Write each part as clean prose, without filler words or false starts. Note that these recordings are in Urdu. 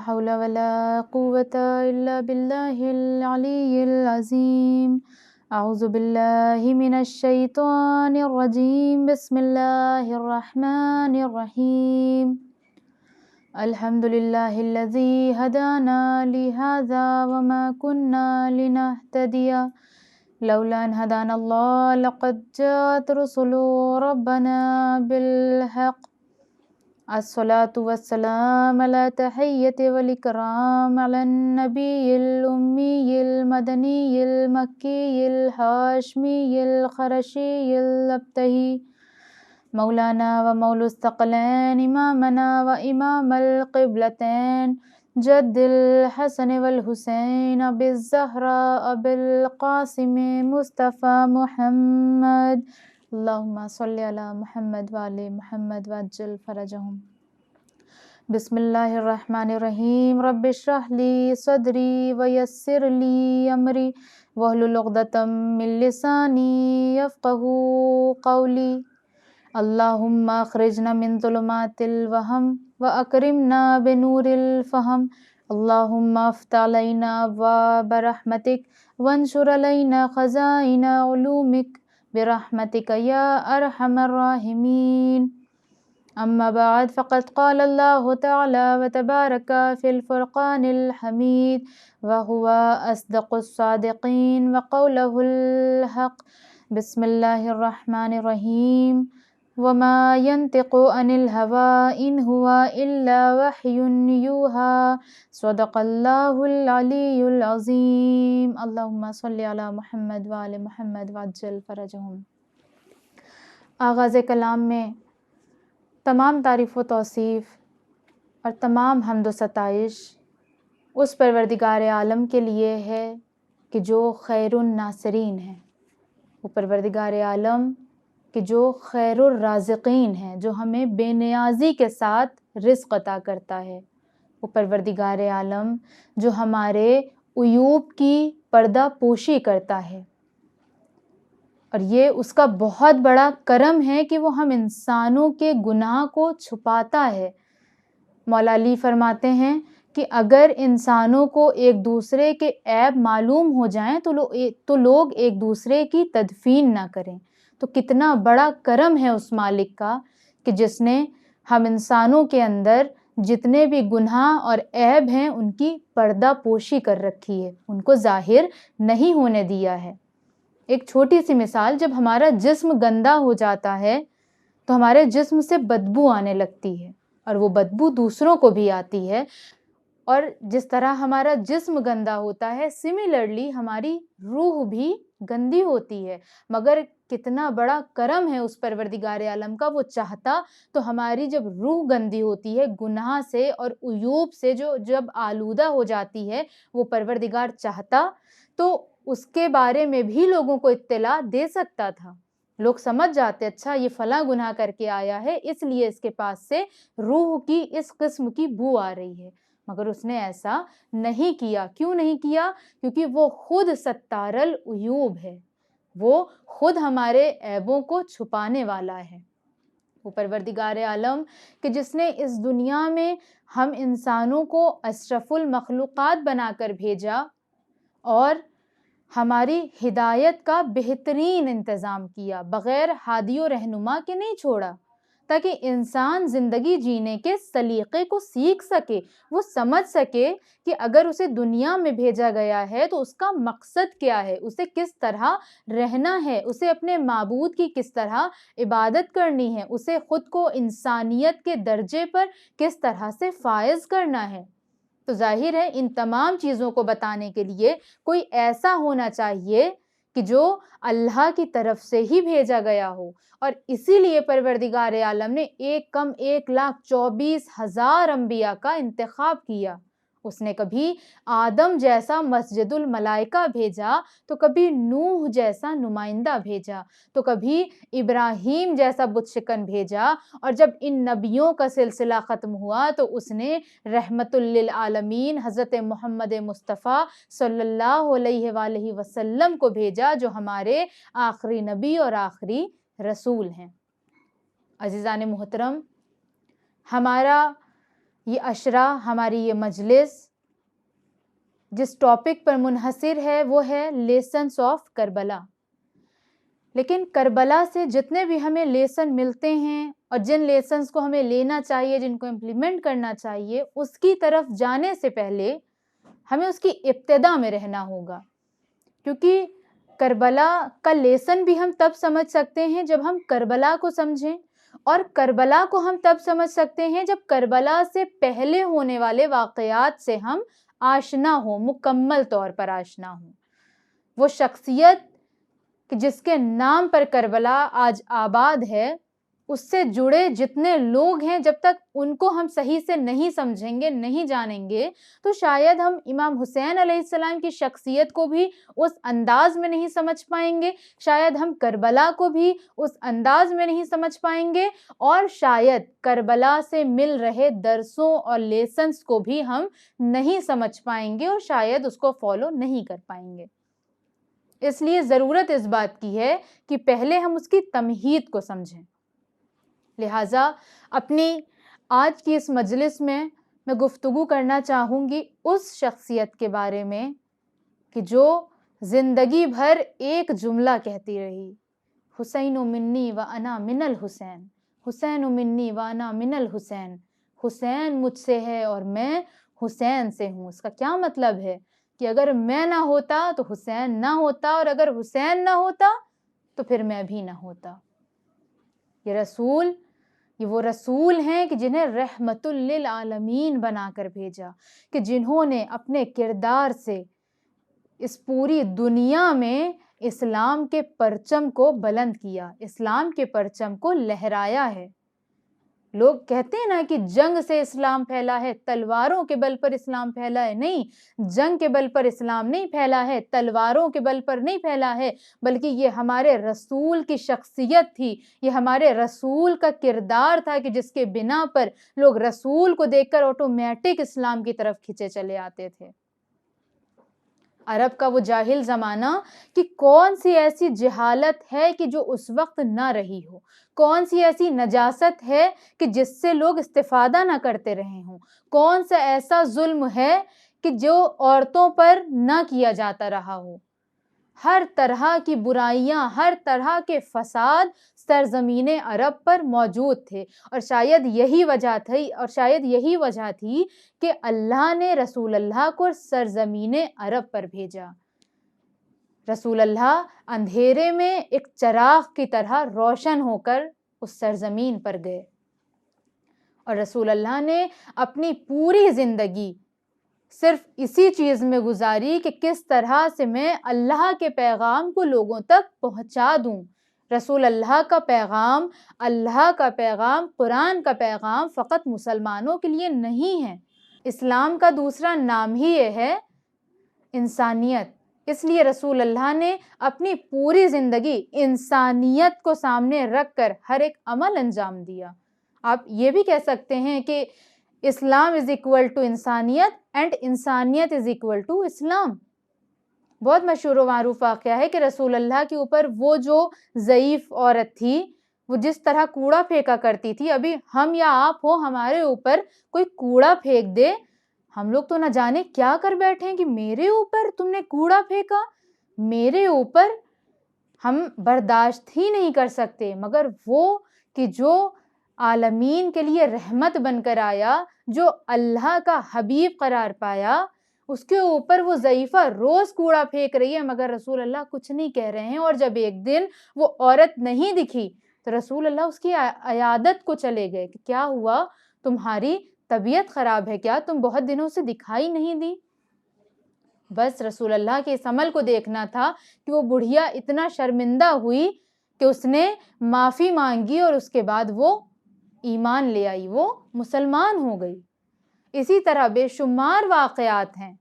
حول ولا قوة إلا بالله العلي العظيم. أعوذ بالله من الشيطان الرجيم. بسم الله الرحمن الرحيم. الحمد لله الذي هدانا لهذا وما كنا لنهتدي لولا أن هدانا الله لقد جاءت رسل ربنا بالحق. الصلاة والسلام على تحية والإكرام على النبي الأمي المدني المكي الهاشمي الخرشي الأبتهي مولانا ومولى الثقلين إمامنا وإمام القبلتين جد الحسن والحسين أبي الزهراء أبي القاسم مصطفى محمد. اللهم صل على محمد وآل محمد وعجل فرجهم. بسم الله الرحمن الرحيم. رب اشرح لي صدري ويسر لي أمري واحلل عقدة من لساني يفقهوا قولي. اللهم اخرجنا من ظلمات الوهم واكرمنا بنور الفهم. اللهم افتح علينا ابواب رحمتك وانشر علينا خزائن علومك برحمتك يا ارحم الراحمين. اما بعد فقد قال الله تعالى وتبارك في الفرقان الحميد وهو اصدق الصادقين وقوله الحق. بسم الله الرحمن الرحيم. وما ينطق عن الهوى إن هو إلا وحي يوحى. صدق الله العلي العظيم. اللهم صل على محمد وآل محمد وعجل فرجهم. آغاز کلام میں تمام تعریف و توصیف اور تمام حمد و ستائش اس پروردگار عالم کے لیے ہے کہ جو خیر الناصرین ہے، وہ پروردگار عالم کہ جو خیر الرازقین ہے، جو ہمیں بے نیازی کے ساتھ رزق عطا کرتا ہے، وہ پروردگار عالم جو ہمارے عیوب کی پردہ پوشی کرتا ہے، اور یہ اس کا بہت بڑا کرم ہے کہ وہ ہم انسانوں کے گناہ کو چھپاتا ہے۔ مولا علی فرماتے ہیں کہ اگر انسانوں کو ایک دوسرے کے عیب معلوم ہو جائیں تو لوگ ایک دوسرے کی تدفین نہ کریں۔ تو کتنا بڑا کرم ہے اس مالک کا کہ جس نے ہم انسانوں کے اندر جتنے بھی گناہ اور عیب ہیں ان کی پردہ پوشی کر رکھی ہے، ان کو ظاہر نہیں ہونے دیا ہے۔ ایک چھوٹی سی مثال، جب ہمارا جسم گندا ہو جاتا ہے تو ہمارے جسم سے بدبو آنے لگتی ہے، اور وہ بدبو دوسروں کو بھی آتی ہے، اور جس طرح ہمارا جسم گندا ہوتا ہے سملرلی ہماری روح بھی گندی ہوتی ہے۔ مگر کتنا بڑا کرم ہے اس پروردگار عالم کا، وہ چاہتا تو ہماری جب روح گندی ہوتی ہے گناہ سے اور عیوب سے جو جب آلودہ ہو جاتی ہے، وہ پروردگار چاہتا تو اس کے بارے میں بھی لوگوں کو اطلاع دے سکتا تھا۔ لوگ سمجھ جاتے اچھا یہ فلاں گناہ کر کے آیا ہے اس لیے اس کے پاس سے روح کی اس قسم کی بو آ رہی ہے، مگر اس نے ایسا نہیں کیا۔ کیوں نہیں کیا؟ کیونکہ وہ خود ستار العیوب ہے، وہ خود ہمارے عیبوں کو چھپانے والا ہے۔ وہ پروردگار عالم کہ جس نے اس دنیا میں ہم انسانوں کو اشرف المخلوقات بنا کر بھیجا اور ہماری ہدایت کا بہترین انتظام کیا، بغیر ہادی و رہنما کے نہیں چھوڑا، تاکہ انسان زندگی جینے کے سلیقے کو سیکھ سکے، وہ سمجھ سکے کہ اگر اسے دنیا میں بھیجا گیا ہے تو اس کا مقصد کیا ہے، اسے کس طرح رہنا ہے، اسے اپنے معبود کی کس طرح عبادت کرنی ہے، اسے خود کو انسانیت کے درجے پر کس طرح سے فائز کرنا ہے۔ تو ظاہر ہے ان تمام چیزوں کو بتانے کے لیے کوئی ایسا ہونا چاہیے کہ جو اللہ کی طرف سے ہی بھیجا گیا ہو، اور اسی لیے پروردگار عالم نے 1,24,000 انبیاء کا انتخاب کیا۔ اس نے کبھی آدم جیسا مسجد الملائکہ بھیجا، تو کبھی نوح جیسا نمائندہ بھیجا، تو کبھی ابراہیم جیسا بت شکن بھیجا، اور جب ان نبیوں کا سلسلہ ختم ہوا تو اس نے رحمت للعالمین حضرت محمد مصطفیٰ صلی اللہ علیہ وآلہ وسلم کو بھیجا، جو ہمارے آخری نبی اور آخری رسول ہیں۔ عزیزان محترم، ہمارا یہ عشرہ، ہماری یہ مجلس جس ٹاپک پر منحصر ہے وہ ہے لیسنس آف کربلا. لیکن کربلا سے جتنے بھی ہمیں لیسن ملتے ہیں اور جن لیسنس کو ہمیں لینا چاہیے، جن کو امپلیمنٹ کرنا چاہیے، اس کی طرف جانے سے پہلے ہمیں اس کی ابتدا میں رہنا ہوگا. کیونکہ کربلا کا لیسن بھی ہم تب سمجھ سکتے ہیں جب ہم کربلا کو سمجھیں، اور کربلا کو ہم تب سمجھ سکتے ہیں جب کربلا سے پہلے ہونے والے واقعات سے ہم آشنا ہوں، مکمل طور پر آشنا ہوں. وہ شخصیت کہ جس کے نام پر کربلا آج آباد ہے، اس سے جڑے جتنے لوگ ہیں، جب تک ان کو ہم صحیح سے نہیں سمجھیں گے، نہیں جانیں گے، تو شاید ہم امام حسین علیہ السلام کی شخصیت کو بھی اس انداز میں نہیں سمجھ پائیں گے، شاید ہم کربلا کو بھی اس انداز میں نہیں سمجھ پائیں گے، اور شاید کربلا سے مل رہے درسوں اور لیسنس کو بھی ہم نہیں سمجھ پائیں گے، اور شاید اس کو فالو نہیں کر پائیں گے. اس لیے ضرورت اس بات کی ہے کہ پہلے ہم اس کی تمہید کو سمجھیں. لہٰذا اپنی آج کی اس مجلس میں گفتگو کرنا چاہوں گی اس شخصیت کے بارے میں کہ جو زندگی بھر ایک جملہ کہتی رہی: حسین منی و انا من الحسین، حسین منی و انا من الحسین، حسین مجھ سے ہے اور میں حسین سے ہوں. اس کا کیا مطلب ہے؟ کہ اگر میں نہ ہوتا تو حسین نہ ہوتا، اور اگر حسین نہ ہوتا تو پھر میں بھی نہ ہوتا. یہ وہ رسول ہیں کہ جنہیں رحمت للعالمین بنا کر بھیجا، کہ جنہوں نے اپنے کردار سے اس پوری دنیا میں اسلام کے پرچم کو بلند کیا، اسلام کے پرچم کو لہرایا ہے. لوگ کہتے ہیں نا کہ جنگ سے اسلام پھیلا ہے، تلواروں کے بل پر اسلام پھیلا ہے. نہیں، جنگ کے بل پر اسلام نہیں پھیلا ہے، تلواروں کے بل پر نہیں پھیلا ہے، بلکہ یہ ہمارے رسول کی شخصیت تھی، یہ ہمارے رسول کا کردار تھا کہ جس کے بنا پر لوگ رسول کو دیکھ کر آٹومیٹک اسلام کی طرف کھینچے چلے آتے تھے. عرب کا وہ جاہل زمانہ کہ کون سی ایسی جہالت ہے کہ جو اس وقت نہ رہی ہو، کون سی ایسی نجاست ہے کہ جس سے لوگ استفادہ نہ کرتے رہے ہوں، کون سا ایسا ظلم ہے کہ جو عورتوں پر نہ کیا جاتا رہا ہو. ہر طرح کی برائیاں، ہر طرح کے فساد سرزمین عرب پر موجود تھے، اور شاید یہی وجہ تھی کہ اللہ نے رسول اللہ کو سرزمین عرب پر بھیجا. رسول اللہ اندھیرے میں ایک چراغ کی طرح روشن ہو کر اس سرزمین پر گئے، اور رسول اللہ نے اپنی پوری زندگی صرف اسی چیز میں گزاری کہ کس طرح سے میں اللہ کے پیغام کو لوگوں تک پہنچا دوں. رسول اللہ کا پیغام، اللہ کا پیغام، قرآن کا پیغام فقط مسلمانوں کے لیے نہیں ہے. اسلام کا دوسرا نام ہی یہ ہے انسانیت. اس لیے رسول اللہ نے اپنی پوری زندگی انسانیت کو سامنے رکھ کر ہر ایک عمل انجام دیا. آپ یہ بھی کہہ سکتے ہیں کہ اسلام از اکول ٹو انسانیت اینڈ انسانیت از اکول ٹو اسلام. بہت مشہور و معروف واقعہ ہے کہ رسول اللہ کے اوپر وہ جو ضعیف عورت تھی، وہ جس طرح کوڑا پھینکا کرتی تھی، ابھی ہم یا آپ ہو، ہمارے اوپر کوئی کوڑا پھینک دے، ہم لوگ تو نہ جانے کیا کر بیٹھے ہیں کہ میرے اوپر تم نے کوڑا پھینکا، میرے اوپر. ہم برداشت ہی نہیں کر سکتے. مگر وہ کہ جو عالمین کے لیے رحمت بن کر آیا، جو اللہ کا حبیب قرار پایا، اس کے اوپر وہ ضعیفہ روز کوڑا پھینک رہی ہے، مگر رسول اللہ کچھ نہیں کہہ رہے ہیں. اور جب ایک دن وہ عورت نہیں دکھی تو رسول اللہ اس کی عیادت کو چلے گئے کہ کیا ہوا، تمہاری طبیعت خراب ہے کیا، تم بہت دنوں سے دکھائی نہیں دی. بس رسول اللہ کے اس عمل کو دیکھنا تھا کہ وہ بڑھیا اتنا شرمندہ ہوئی کہ اس نے معافی مانگی، اور اس کے بعد وہ ایمان لے آئی، وہ مسلمان ہو گئی. اسی طرح بے شمار واقعات ہیں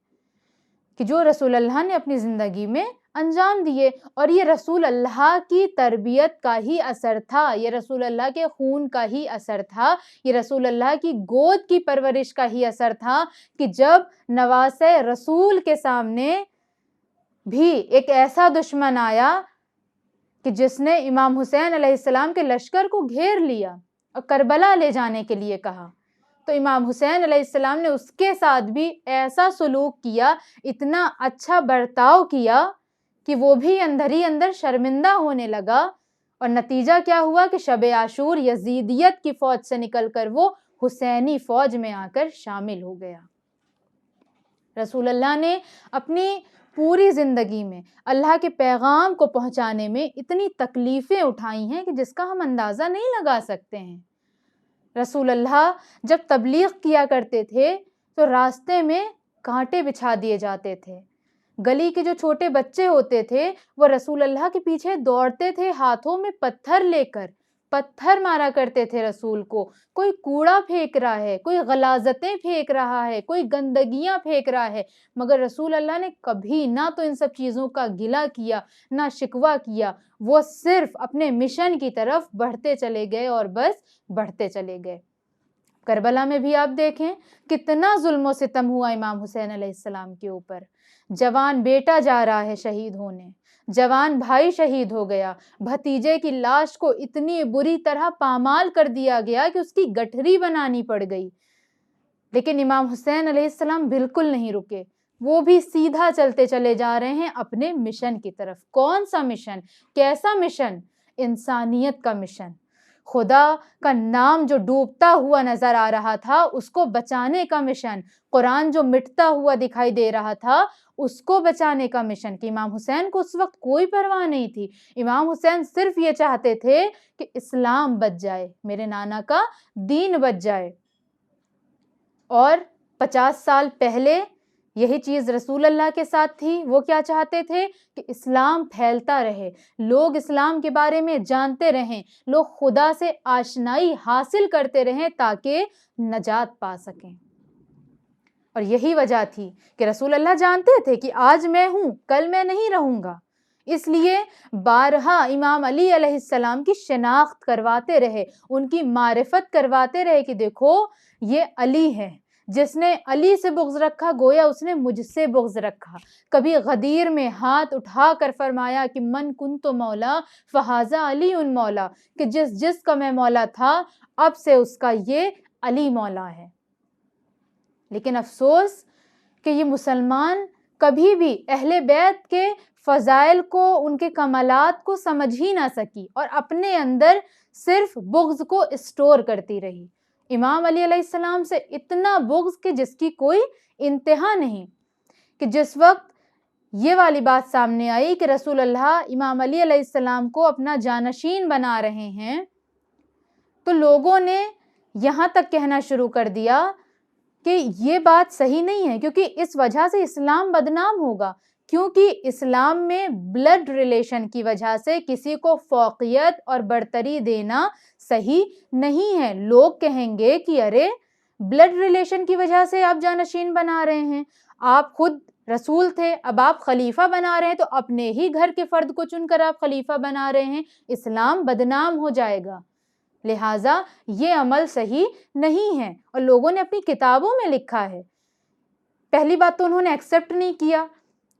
کہ جو رسول اللہ نے اپنی زندگی میں انجام دیے، اور یہ رسول اللہ کی تربیت کا ہی اثر تھا، یہ رسول اللہ کے خون کا ہی اثر تھا، یہ رسول اللہ کی گود کی پرورش کا ہی اثر تھا کہ جب نواسے رسول کے سامنے بھی ایک ایسا دشمن آیا کہ جس نے امام حسین علیہ السلام کے لشکر کو گھیر لیا اور کربلا لے جانے کے لیے کہا، تو امام حسین علیہ السلام نے اس کے ساتھ بھی ایسا سلوک کیا، اتنا اچھا برتاؤ کیا کہ وہ بھی اندر ہی اندر شرمندہ ہونے لگا، اور نتیجہ کیا ہوا کہ شب عاشور یزیدیت کی فوج سے نکل کر وہ حسینی فوج میں آ کر شامل ہو گیا۔ رسول اللہ نے اپنی پوری زندگی میں اللہ کے پیغام کو پہنچانے میں اتنی تکلیفیں اٹھائی ہیں کہ جس کا ہم اندازہ نہیں لگا سکتے ہیں۔ رسول اللہ جب تبلیغ کیا کرتے تھے تو راستے میں کانٹے بچھا دیے جاتے تھے، گلی کے جو چھوٹے بچے ہوتے تھے وہ رسول اللہ کے پیچھے دوڑتے تھے، ہاتھوں میں پتھر لے کر پتھر مارا کرتے تھے رسول کو۔ کوئی کوڑا پھینک رہا ہے، کوئی غلاظتیں پھینک رہا ہے، کوئی گندگیاں پھینک رہا ہے، مگر رسول اللہ نے کبھی نہ تو ان سب چیزوں کا گلہ کیا، نہ شکوہ کیا۔ وہ صرف اپنے مشن کی طرف بڑھتے چلے گئے اور بس بڑھتے چلے گئے۔ کربلا میں بھی آپ دیکھیں کتنا ظلم و ستم ہوا امام حسین علیہ السلام کے اوپر۔ جوان بیٹا جا رہا ہے شہید ہونے، جوان بھائی شہید ہو گیا، بھتیجے کی لاش کو اتنی بری طرح پامال کر دیا گیا کہ اس کی گٹھری بنانی پڑ گئی، لیکن امام حسین علیہ السلام بالکل نہیں رکے، وہ بھی سیدھا چلتے چلے جا رہے ہیں اپنے مشن کی طرف۔ کون سا مشن؟ کیسا مشن؟ انسانیت کا مشن۔ خدا کا نام جو ڈوبتا ہوا نظر آ رہا تھا اس کو بچانے کا مشن، قرآن جو مٹتا ہوا دکھائی دے رہا تھا اس کو بچانے کا مشن، کہ امام حسین کو اس وقت کوئی پرواہ نہیں تھی۔ امام حسین صرف یہ چاہتے تھے کہ اسلام بچ جائے، میرے نانا کا دین بچ جائے۔ اور 50 سال پہلے یہی چیز رسول اللہ کے ساتھ تھی، وہ کیا چاہتے تھے کہ اسلام پھیلتا رہے، لوگ اسلام کے بارے میں جانتے رہیں، لوگ خدا سے آشنائی حاصل کرتے رہیں تاکہ نجات پا سکیں۔ اور یہی وجہ تھی کہ رسول اللہ جانتے تھے کہ آج میں ہوں، کل میں نہیں رہوں گا، اس لیے بارہا امام علی علیہ السلام کی شناخت کرواتے رہے، ان کی معرفت کرواتے رہے کہ دیکھو یہ علی ہے، جس نے علی سے بغض رکھا گویا اس نے مجھ سے بغض رکھا۔ کبھی غدیر میں ہاتھ اٹھا کر فرمایا کہ من کنت مولا فہذا علی مولا، کہ جس کا میں مولا تھا اب سے اس کا یہ علی مولا ہے۔ لیکن افسوس کہ یہ مسلمان کبھی بھی اہل بیت کے فضائل کو، ان کے کمالات کو سمجھ ہی نہ سکی اور اپنے اندر صرف بغض کو اسٹور کرتی رہی۔ امام علی علیہ السلام سے اتنا بغض کہ جس کی کوئی انتہا نہیں، کہ جس وقت یہ والی بات سامنے آئی کہ رسول اللہ امام علی علیہ السلام کو اپنا جانشین بنا رہے ہیں تو لوگوں نے یہاں تک کہنا شروع کر دیا کہ یہ بات صحیح نہیں ہے، کیونکہ اس وجہ سے اسلام بدنام ہوگا، کیونکہ اسلام میں بلڈ ریلیشن کی وجہ سے کسی کو فوقیت اور برتری دینا صحیح نہیں ہے۔ لوگ کہیں گے کہ ارے بلڈ ریلیشن کی وجہ سے آپ جانشین بنا رہے ہیں، آپ خود رسول تھے، اب آپ خلیفہ بنا رہے ہیں تو اپنے ہی گھر کے فرد کو چن کر آپ خلیفہ بنا رہے ہیں، اسلام بدنام ہو جائے گا، لہٰذا یہ عمل صحیح نہیں ہے۔ اور لوگوں نے اپنی کتابوں میں لکھا ہے۔ پہلی بات تو انہوں نے ایکسیپٹ نہیں کیا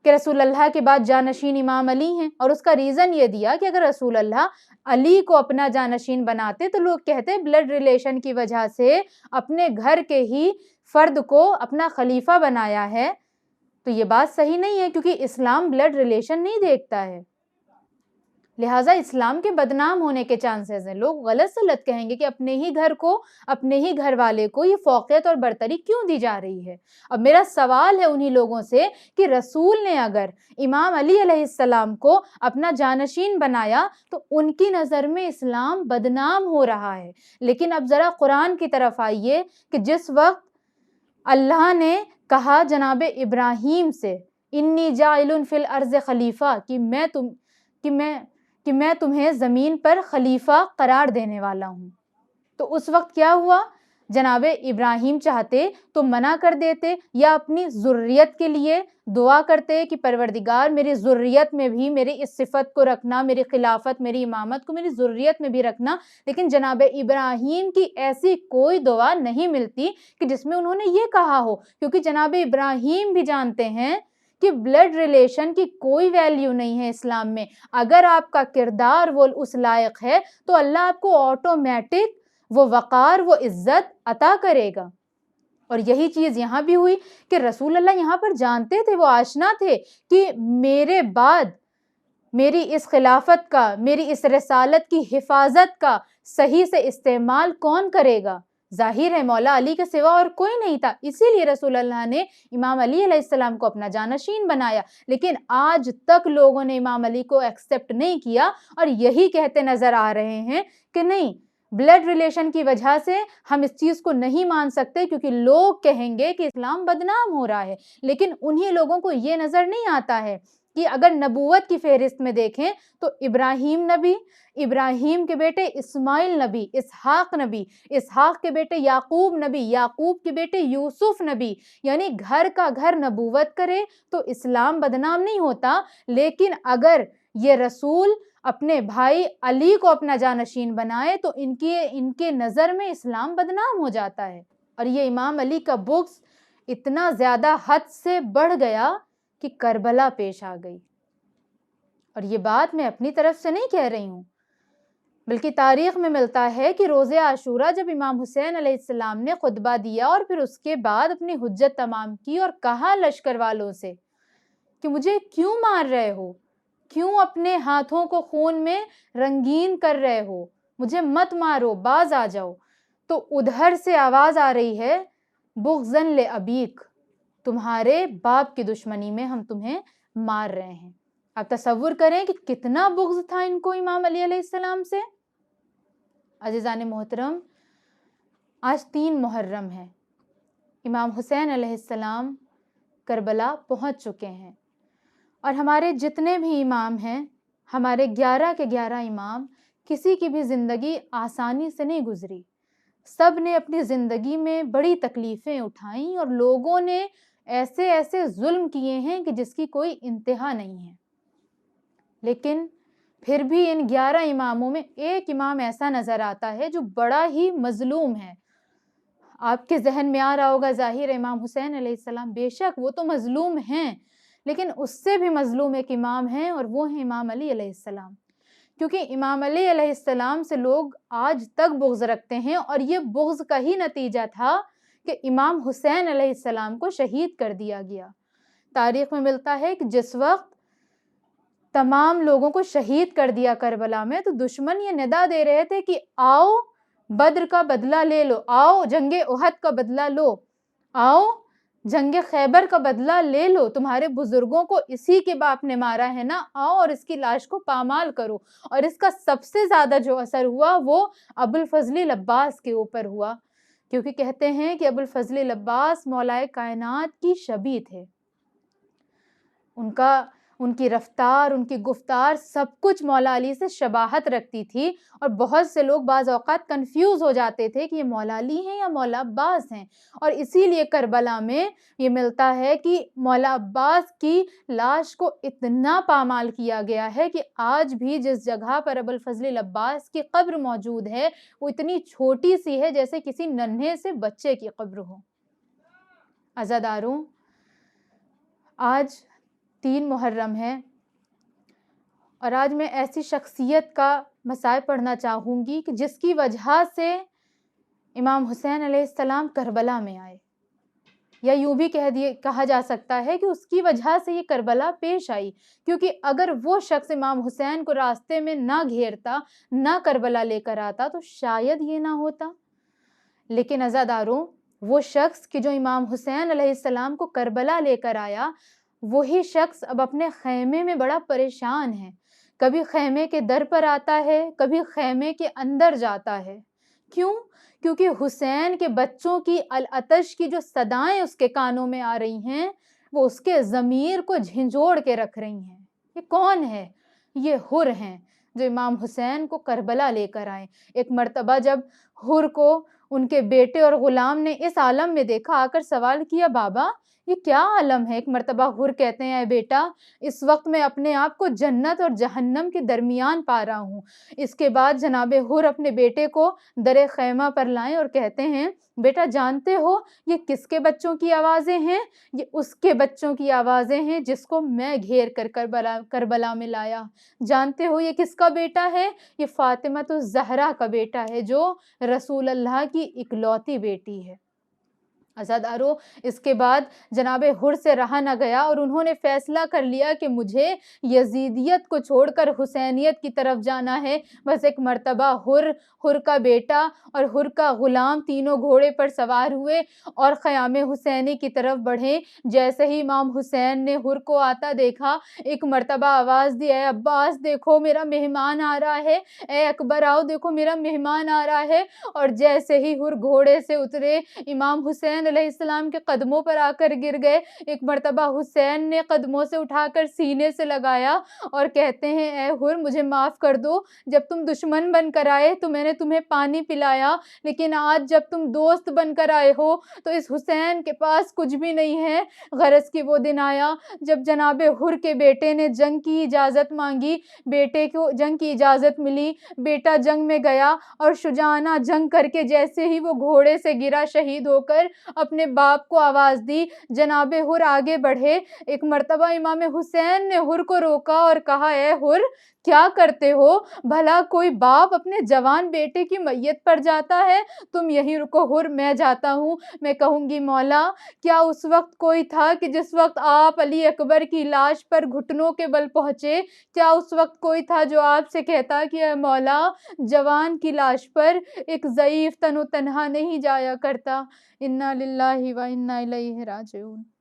کہ رسول اللہ کے بعد جانشین امام علی ہیں، اور اس کا ریزن یہ دیا کہ اگر رسول اللہ علی کو اپنا جانشین بناتے تو لوگ کہتے بلڈ ریلیشن کی وجہ سے اپنے گھر کے ہی فرد کو اپنا خلیفہ بنایا ہے، تو یہ بات صحیح نہیں ہے کیونکہ اسلام بلڈ ریلیشن نہیں دیکھتا ہے، لہٰذا اسلام کے بدنام ہونے کے چانسز ہیں۔ لوگ غلط سلط کہیں گے کہ اپنے ہی گھر کو، اپنے ہی گھر والے کو یہ فوقیت اور برتری کیوں دی جا رہی ہے؟ اب میرا سوال ہے انہی لوگوں سے کہ رسول نے اگر امام علی علیہ السلام کو اپنا جانشین بنایا تو ان کی نظر میں اسلام بدنام ہو رہا ہے، لیکن اب ذرا قرآن کی طرف آئیے کہ جس وقت اللہ نے کہا جناب ابراہیم سے انی جاعل فی الارض خلیفہ، کہ میں تمہیں زمین پر خلیفہ قرار دینے والا ہوں، تو اس وقت کیا ہوا؟ جناب ابراہیم چاہتے تو منع کر دیتے یا اپنی ذریت کے لیے دعا کرتے کہ پروردگار میری ذریت میں بھی میری اس صفت کو رکھنا، میری خلافت، میری امامت کو میری ذریت میں بھی رکھنا، لیکن جناب ابراہیم کی ایسی کوئی دعا نہیں ملتی کہ جس میں انہوں نے یہ کہا ہو، کیونکہ جناب ابراہیم بھی جانتے ہیں کہ بلڈ ریلیشن کی کوئی ویلیو نہیں ہے اسلام میں۔ اگر آپ کا کردار وہ اس لائق ہے تو اللہ آپ کو آٹومیٹک وہ وقار، وہ عزت عطا کرے گا۔ اور یہی چیز یہاں بھی ہوئی کہ رسول اللہ یہاں پر جانتے تھے، وہ آشنا تھے کہ میرے بعد میری اس خلافت کا، میری اس رسالت کی حفاظت کا صحیح سے استعمال کون کرے گا؟ ظاہر ہے مولا علی کے سوا اور کوئی نہیں تھا، اسی لیے رسول اللہ نے امام علی علیہ السلام کو اپنا جانشین بنایا. لیکن آج تک لوگوں نے امام علی کو ایکسیپٹ نہیں کیا اور یہی کہتے نظر آ رہے ہیں کہ نہیں، بلڈ ریلیشن کی وجہ سے ہم اس چیز کو نہیں مان سکتے کیونکہ لوگ کہیں گے کہ اسلام بدنام ہو رہا ہے. لیکن انہی لوگوں کو یہ نظر نہیں آتا ہے کہ اگر نبوت کی فہرست میں دیکھیں تو ابراہیم نبی، ابراہیم کے بیٹے اسماعیل نبی، اسحاق نبی، اسحاق کے بیٹے یعقوب نبی، یعقوب کے بیٹے یوسف نبی، یعنی گھر کا گھر نبوت کرے تو اسلام بدنام نہیں ہوتا. لیکن اگر یہ رسول اپنے بھائی علی کو اپنا جانشین بنائے تو ان کے نظر میں اسلام بدنام ہو جاتا ہے. اور یہ امام علی کا بغض اتنا زیادہ حد سے بڑھ گیا کہ کربلا پیش آ گئی. اور یہ بات میں اپنی طرف سے نہیں کہہ رہی ہوں، بلکہ تاریخ میں ملتا ہے کہ روز عاشورہ جب امام حسین علیہ السلام نے خطبہ دیا اور پھر اس کے بعد اپنی حجت تمام کی اور کہا لشکر والوں سے کہ مجھے کیوں مار رہے ہو، کیوں اپنے ہاتھوں کو خون میں رنگین کر رہے ہو، مجھے مت مارو، باز آ جاؤ. تو ادھر سے آواز آ رہی ہے بغضاً لأبیک، تمہارے باپ کی دشمنی میں ہم تمہیں مار رہے ہیں. آپ تصور کریں کہ کتنا بغض تھا ان کو امام علی علیہ السلام سے. عزیزان محترم، آج 3 محرم ہے، امام حسین علیہ السلام کربلا پہنچ چکے ہیں، اور ہمارے جتنے بھی امام ہیں، ہمارے 11 کے 11 امام، کسی کی بھی زندگی آسانی سے نہیں گزری. سب نے اپنی زندگی میں بڑی تکلیفیں اٹھائیں اور لوگوں نے ایسے ایسے ظلم کیے ہیں کہ جس کی کوئی انتہا نہیں ہے. لیکن پھر بھی ان 11 اماموں میں ایک امام ایسا نظر آتا ہے جو بڑا ہی مظلوم ہے. آپ کے ذہن میں آ رہا ہوگا ظاہر امام حسین علیہ السلام، بے شک وہ تو مظلوم ہیں، لیکن اس سے بھی مظلوم ایک امام ہیں اور وہ ہیں امام علی علیہ السلام. کیونکہ امام علی علیہ السلام سے لوگ آج تک بغض رکھتے ہیں، اور یہ بغض کا ہی نتیجہ تھا کہ امام حسین علیہ السلام کو شہید کر دیا گیا. تاریخ میں ملتا ہے کہ جس وقت تمام لوگوں کو شہید کر دیا کربلا میں، تو دشمن یہ ندا دے رہے تھے کہ آؤ بدر کا بدلہ لے لو، آؤ جنگ احد کا بدلہ لو، آؤ جنگ خیبر کا بدلہ لے لو، تمہارے بزرگوں کو اسی کے باپ نے مارا ہے نا، آؤ اور اس کی لاش کو پامال کرو. اور اس کا سب سے زیادہ جو اثر ہوا وہ ابوالفضل عباس کے اوپر ہوا، کیونکہ کہتے ہیں کہ ابوالفضل عباس مولائے کائنات کی شبیہ تھے. ان کی رفتار، ان کی گفتار سب کچھ مولا علی سے شباہت رکھتی تھی، اور بہت سے لوگ بعض اوقات کنفیوز ہو جاتے تھے کہ یہ مولا علی ہیں یا مولا عباس ہیں. اور اسی لیے کربلا میں یہ ملتا ہے کہ مولا عباس کی لاش کو اتنا پامال کیا گیا ہے کہ آج بھی جس جگہ پر ابوالفضل عباس کی قبر موجود ہے وہ اتنی چھوٹی سی ہے جیسے کسی ننھے سے بچے کی قبر ہو. عزاداروں، آج 3 محرم ہے، اور آج میں ایسی شخصیت کا مسائب پڑھنا چاہوں گی کہ جس کی وجہ سے امام حسین علیہ السلام کربلا میں آئے، یا یوں بھی کہا جا سکتا ہے کہ اس کی وجہ سے یہ کربلا پیش آئی. کیونکہ اگر وہ شخص امام حسین کو راستے میں نہ گھیرتا، نہ کربلا لے کر آتا تو شاید یہ نہ ہوتا. لیکن عزاداروں، وہ شخص کہ جو امام حسین علیہ السلام کو کربلا لے کر آیا، وہی شخص اب اپنے خیمے میں بڑا پریشان ہے. کبھی خیمے کے در پر آتا ہے، کبھی خیمے کے اندر جاتا ہے. کیوں؟ کیونکہ حسین کے بچوں کی العطش کی جو صدائیں اس کے کانوں میں آ رہی ہیں وہ اس کے ضمیر کو جھنجھوڑ کے رکھ رہی ہیں. یہ کون ہے؟ یہ حر ہیں جو امام حسین کو کربلا لے کر آئے. ایک مرتبہ جب حر کو ان کے بیٹے اور غلام نے اس عالم میں دیکھا، آ کر سوال کیا، بابا یہ کیا عالم ہے؟ ایک مرتبہ حر کہتے ہیں، اے بیٹا، اس وقت میں اپنے آپ کو جنت اور جہنم کے درمیان پا رہا ہوں. اس کے بعد جناب حر اپنے بیٹے کو در خیمہ پر لائیں اور کہتے ہیں، بیٹا جانتے ہو یہ کس کے بچوں کی آوازیں ہیں؟ یہ اس کے بچوں کی آوازیں ہیں جس کو میں گھیر کر کربلا میں لایا. جانتے ہو یہ کس کا بیٹا ہے؟ یہ فاطمہ الزہرا کا بیٹا ہے جو رسول اللہ کی اکلوتی بیٹی ہے. عزادارو اس کے بعد جناب حر سے رہا نہ گیا اور انہوں نے فیصلہ کر لیا کہ مجھے یزیدیت کو چھوڑ کر حسینیت کی طرف جانا ہے۔ بس ایک مرتبہ حر کا بیٹا اور حر کا غلام تینوں گھوڑے پر سوار ہوئے اور خیام حسینی کی طرف بڑھے۔ جیسے ہی امام حسین نے حر کو آتا دیکھا، ایک مرتبہ آواز دی، اے عباس دیکھو میرا مہمان آ رہا ہے، اے اکبر آؤ دیکھو میرا مہمان آ رہا ہے۔ اور جیسے ہی حر گھوڑے سے اترے، امام حسین علیہ السلام کے قدموں پر آ کر گر گئے۔ ایک مرتبہ حسین نے قدموں سے اٹھا کر سینے سے لگایا اور کہتے ہیں اے حر مجھے معاف کر دو، جب تم دشمن بن کر آئے تو میں نے تمہیں پانی پلایا، لیکن آج جب تم دوست بن کر آئے ہو تو اس حسین کے پاس کچھ بھی نہیں ہے۔ غرض کہ وہ دن آیا جب جناب حر کے بیٹے نے جنگ کی اجازت مانگی، بیٹے کو جنگ کی اجازت ملی، بیٹا جنگ میں گیا اور شجاعانہ جنگ کر کے جیسے ہی وہ گھوڑے سے گرا شہید ہو کر اپنے باپ کو آواز دی، جناب حر آگے بڑھے۔ ایک مرتبہ امام حسین نے حر کو روکا اور کہا اے حر کیا کرتے ہو؟ بھلا کوئی باپ اپنے جوان بیٹے کی میت پر جاتا ہے؟ تم یہی رکو حر، میں جاتا ہوں۔ میں کہوں گی مولا کیا اس وقت کوئی تھا کہ جس وقت آپ علی اکبر کی لاش پر گھٹنوں کے بل پہنچے، کیا اس وقت کوئی تھا جو آپ سے کہتا کہ اے مولا جوان کی لاش پر ایک ضعیف تن و تنہا نہیں جایا کرتا؟ انا للہ و انا الیہ راجعون۔